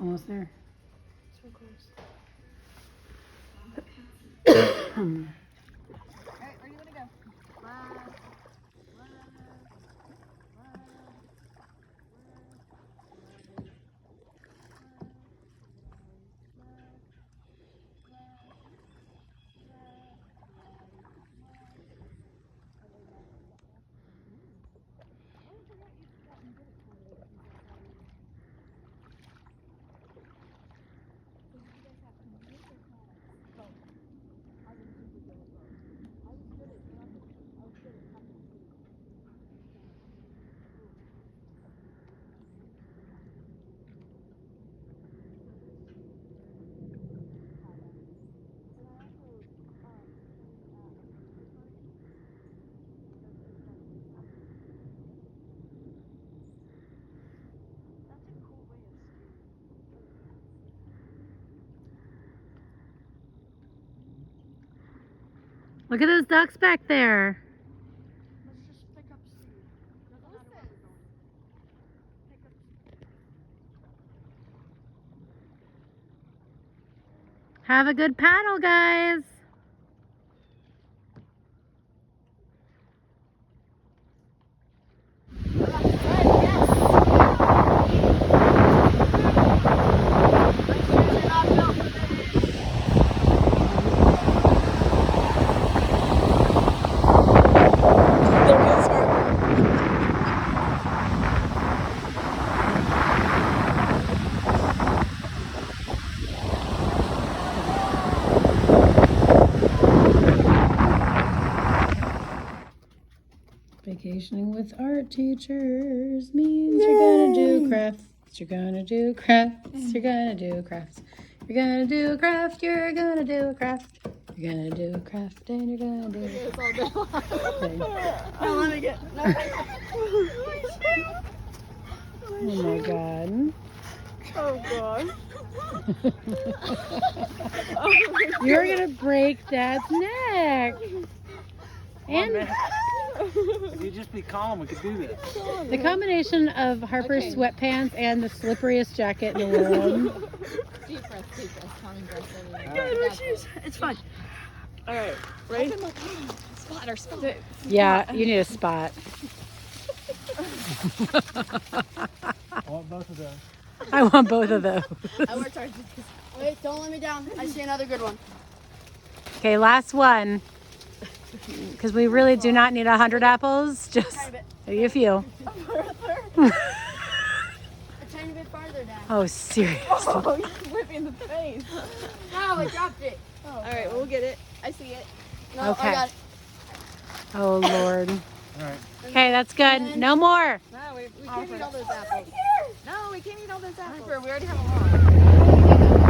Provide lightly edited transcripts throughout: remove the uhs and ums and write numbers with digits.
Almost there. So close. Alright, where do you want to go? Look at those ducks back there. Let's just pick up speed. Doesn't matter where we're going. Pick up speed. Have a good paddle, guys. Vacationing with art teachers means you're gonna do crafts. You're gonna do crafts. You're gonna do crafts. You're gonna do a craft. You're gonna do a craft. You're gonna do a craft and you're gonna do It's all good. Okay. No, let me get. No. Oh my god. Oh god. You're gonna break Dad's neck. And If you just be calm, we could do this. the combination of Harper's sweatpants and the slipperiest jacket in the world. Deep breath, calming breath. It's fine. Alright, ready? Spot or spot. Yeah, you need a spot. I want both of those. I want both of those. I worked hard. Wait, don't let me down. I see another good one. Okay, last one. Because we really do not need 100 apples. Just maybe a few. A tiny bit farther down. Oh, seriously. Oh, you're whipping the face. No, I dropped it. Oh, alright, we'll get it. I see it. No, Okay. I got it. Oh, Lord. All right. Okay, that's good. No more. No, we can't eat all those apples. No, we can't eat all those apples. We already have a lot.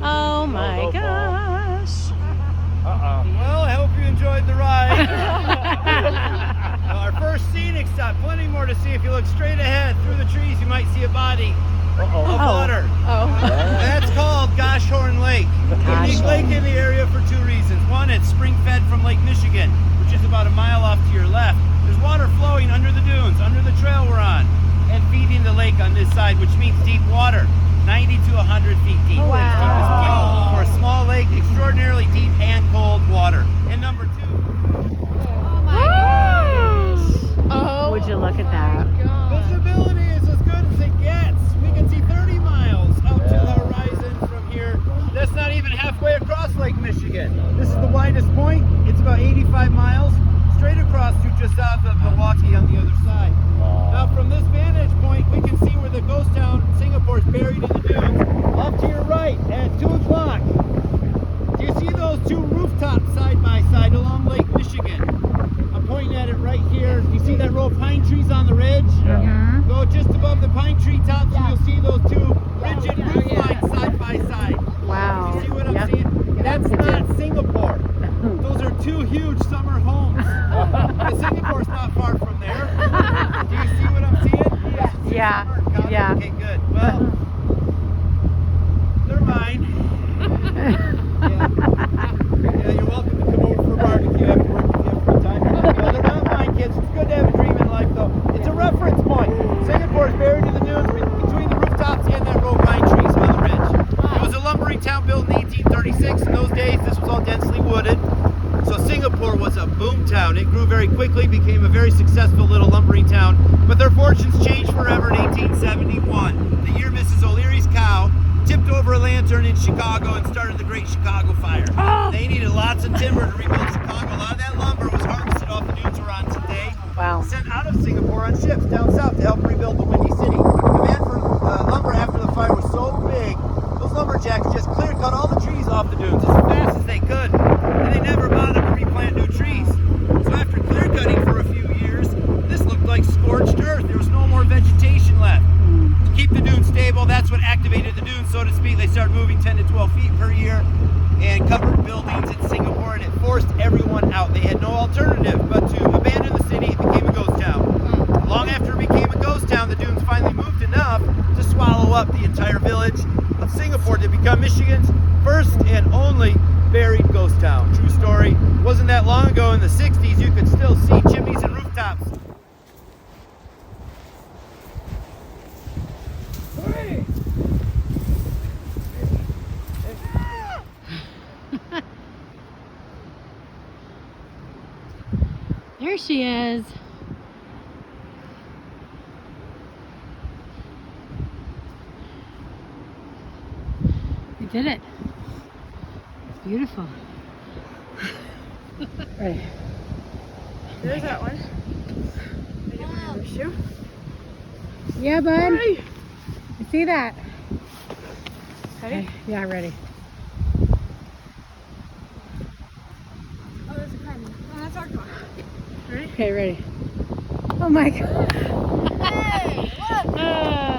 Oh, my gosh. Well, I hope you enjoyed the ride. Our first scenic stop. Plenty more to see. If you look straight ahead through the trees, you might see a body of water. Oh. That's called Goshorn Lake. Unique lake in the area for two reasons. One, it's spring-fed from Lake Michigan, which is about a mile off to your left. There's water flowing under the dunes, under the trail we're on, and feeding the lake on this side, which means deep water. 90 to 100 feet deep. Oh, wow. As deep as deep. For a small lake, extraordinarily deep and cold water. And number two. Oh my gosh. Oh. Would you look at that? Visibility is as good as it gets. We can see 30 miles out to the horizon from here. That's not even halfway across Lake Michigan. This is the widest point. It's about 85 miles straight across to just south of Milwaukee on the other side. Now from this vantage point, we can see where the ghost town Singapore is buried in the dunes. Off to your right at 2 o'clock. Do you see those two rooftops side by side along Lake Michigan? I'm pointing at it right here. You see that row of pine trees on the ridge? Mhm. Go just above the pine tree tops and you'll see those two rigid roof lines side by side. Wow. You see what I'm Yep. saying? That's not Singapore. Those are two huge summer homes. Singapore's not far from there. Do you see what I'm seeing? Yeah. County? Yeah. Okay, good. Well, they're mine. Yeah, you're welcome to come over for a barbecue after work if you have a good time. No, they're not mine, kids. It's good to have a dream in life, though. It's a reference point. Singapore is buried in the dunes between the rooftops and that row of pine trees on the ridge. It was a lumbering town built in 1836. In those days, this was all densely wooded. So Singapore was a boom town. It grew very quickly, became a very successful little lumbering town. But their fortunes changed forever in 1871. The year Mrs. O'Leary's cow tipped over a lantern in Chicago and started the Great Chicago Fire. They needed lots of timber to rebuild Chicago. A lot of that lumber was harvested off the dunes we're on today. Wow. Sent out of Singapore on ships down south to help rebuild the Windy City. Demand for lumber after the fire was so big, those lumberjacks just clear cut all the trees off the dunes as fast as they could. And they never bothered to replant new trees. So after clear cutting for a few years, this looked like scorched earth. There was no more vegetation left. To keep the dunes stable, that's what activated the dunes, so to speak. They started moving 10 to 12 feet per year and covered buildings in Singapore, and it forced everyone out. They had no alternative but to abandon the city. It became a ghost town. Long after it became a ghost town, the dunes finally moved enough to swallow up the entire village of Singapore to become Michigan's first and only buried ghost town. True story. Wasn't that long ago in the 60s, you could still see chimneys and rooftops. There she is. We did it. It's beautiful. Ready. There's that one. I get my other shoe. Yeah, bud. Ready? I see that. Ready? Okay. Yeah, ready. Oh, there's a car. Oh, that's our car. Ready? Okay, ready. Oh my God. Hey, look.